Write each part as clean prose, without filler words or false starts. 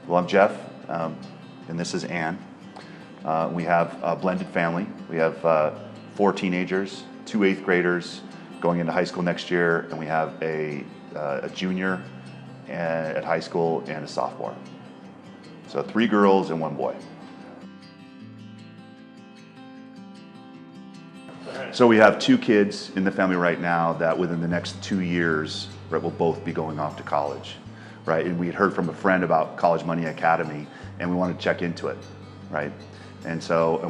Well, I'm Jeff, and this is Ann. We have a blended family. We have 4 teenagers, 2 8th graders going into high school next year, and we have a junior at high school and a sophomore. So 3 girls and 1 boy. So we have 2 kids in the family right now that within the next 2 years, right, will both be going off to college, right? And we had heard from a friend about College Money Academy, and we wanted to check into it, right? And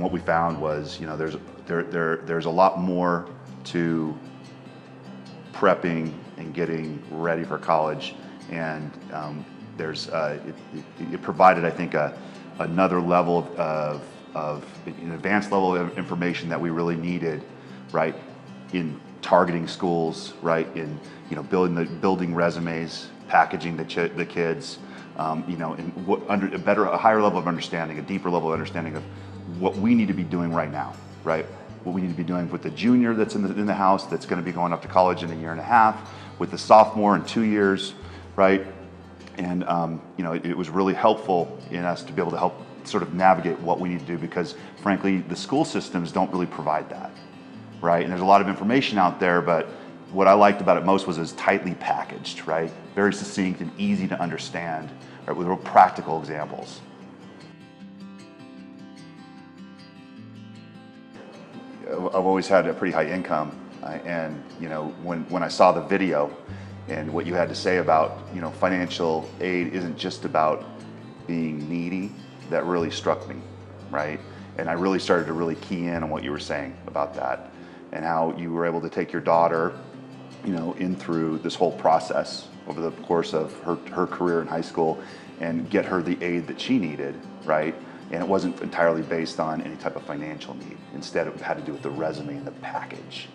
what we found was, you know, there's a lot more to prepping and getting ready for college, and it provided, I think, another level of an advanced level of information that we really needed, right, in targeting schools, right, in, you know, building resumes, packaging the kids, you know, and a higher level of understanding, a deeper level of understanding of what we need to be doing right now, right? What we need to be doing with the junior that's in the house that's going to be going off to college in a year and a half, with the sophomore in 2 years, right? And you know, it was really helpful in us to be able to help sort of navigate what we need to do, because frankly, the school systems don't really provide that, right? And there's a lot of information out there, but what I liked about it most was it's tightly packaged, right? Very succinct and easy to understand, right, with real practical examples. I've always had a pretty high income, and you know, when I saw the video and what you had to say about, you know, financial aid isn't just about being needy, that really struck me, right? And I really started to really key in on what you were saying about that, and how you were able to take your daughter, you know, in through this whole process over the course of her career in high school and get her the aid that she needed, right? And it wasn't entirely based on any type of financial need. Instead, it had to do with the resume and the package.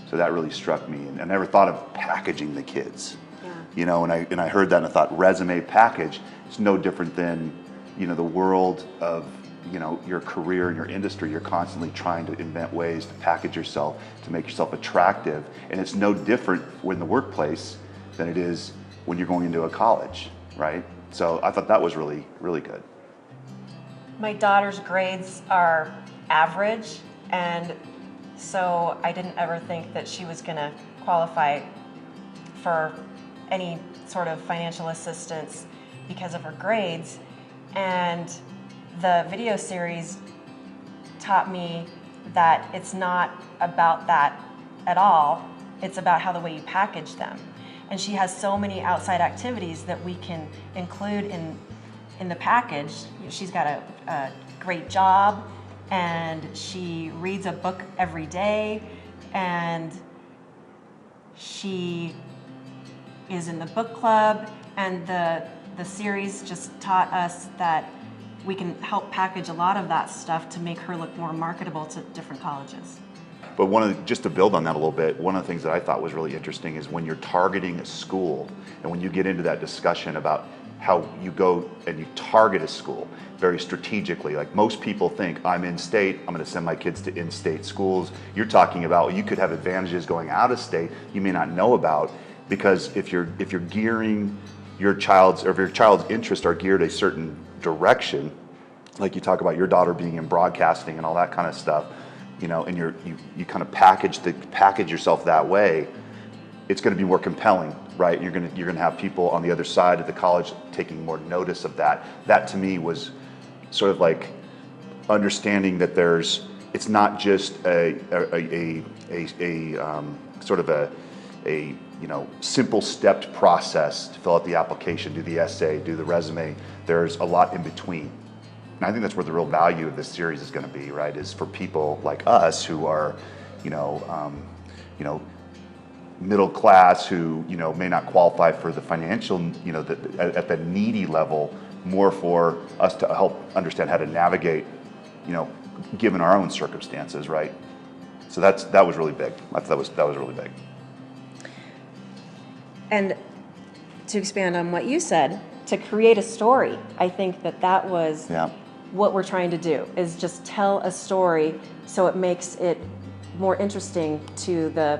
So that really struck me, and I never thought of packaging the kids. Yeah. You know, and I heard that and I thought, resume, package, it's no different than, you know, the world of, you know, your career and your industry. You're constantly trying to invent ways to package yourself, to make yourself attractive, and it's no different in the workplace than it is when you're going into a college, right? So I thought that was really, really good. My daughter's grades are average, and so I didn't ever think that she was going to qualify for any sort of financial assistance because of her grades. And the video series taught me that it's not about that at all. It's about how the way you package them. And she has so many outside activities that we can include in the package. She's got a great job, and she reads a book every day, and she is in the book club, and the series just taught us that we can help package a lot of that stuff to make her look more marketable to different colleges. But just to build on that a little bit, one of the things that I thought was really interesting is when you're targeting a school, and when you get into that discussion about how you go and you target a school very strategically. Like most people think, I'm in-state, I'm going to send my kids to in-state schools. You're talking about, you could have advantages going out of state you may not know about, because if you're gearing your child's, or if your child's interests are geared a certain direction, like you talk about your daughter being in broadcasting and all that kind of stuff, you know, and you kind of package yourself that way, it's going to be more compelling, right? You're going to have people on the other side of the college taking more notice of that. That to me was sort of like understanding that it's not just a sort of a you know, simple stepped process to fill out the application, do the essay, do the resume. There's a lot in between. And I think that's where the real value of this series is going to be, right? Is for people like us who are, you know, middle class, who, you know, may not qualify for the financial, you know, at the needy level, more for us to help understand how to navigate, you know, given our own circumstances, right? So that was really big. I thought that was really big. And to expand on what you said, to create a story, I think that was what we're trying to do, is just tell a story so it makes it more interesting to the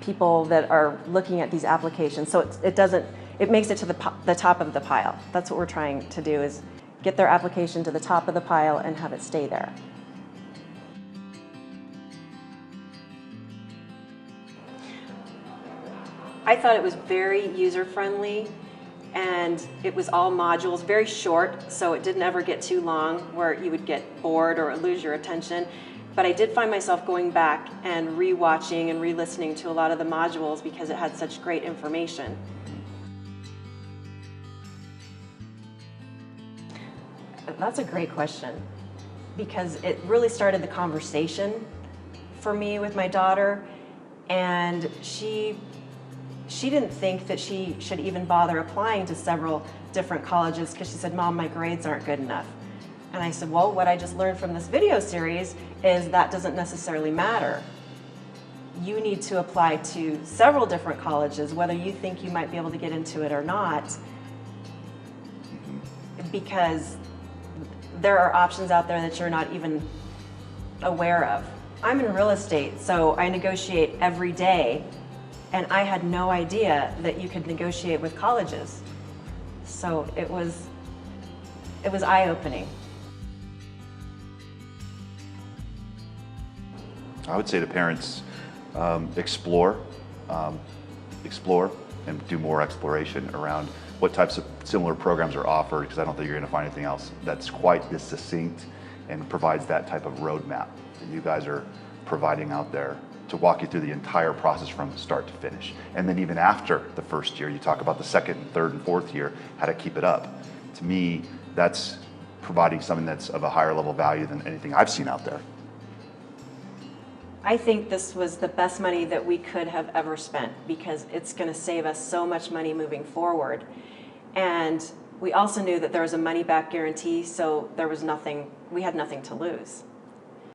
people that are looking at these applications. So it doesn't it makes it to the top of the pile. That's what we're trying to do, is get their application to the top of the pile and have it stay there. I thought it was very user-friendly, and it was all modules, very short, so it didn't ever get too long where you would get bored or lose your attention. But I did find myself going back and re-watching and re-listening to a lot of the modules because it had such great information. That's a great question, because it really started the conversation for me with my daughter, and she didn't think that she should even bother applying to several different colleges because she said, "Mom, my grades aren't good enough." And I said, well, what I just learned from this video series is that doesn't necessarily matter. You need to apply to several different colleges, whether you think you might be able to get into it or not, because there are options out there that you're not even aware of. I'm in real estate, so I negotiate every day, and I had no idea that you could negotiate with colleges. So it was eye-opening. I would say to parents, explore and do more exploration around what types of similar programs are offered, because I don't think you're going to find anything else that's quite this succinct and provides that type of roadmap that you guys are providing out there to walk you through the entire process from start to finish. And then even after the first year, you talk about the second and third and fourth year, how to keep it up. To me, that's providing something that's of a higher level value than anything I've seen out there. I think this was the best money that we could have ever spent, because it's going to save us so much money moving forward. And we also knew that there was a money-back guarantee, so we had nothing to lose.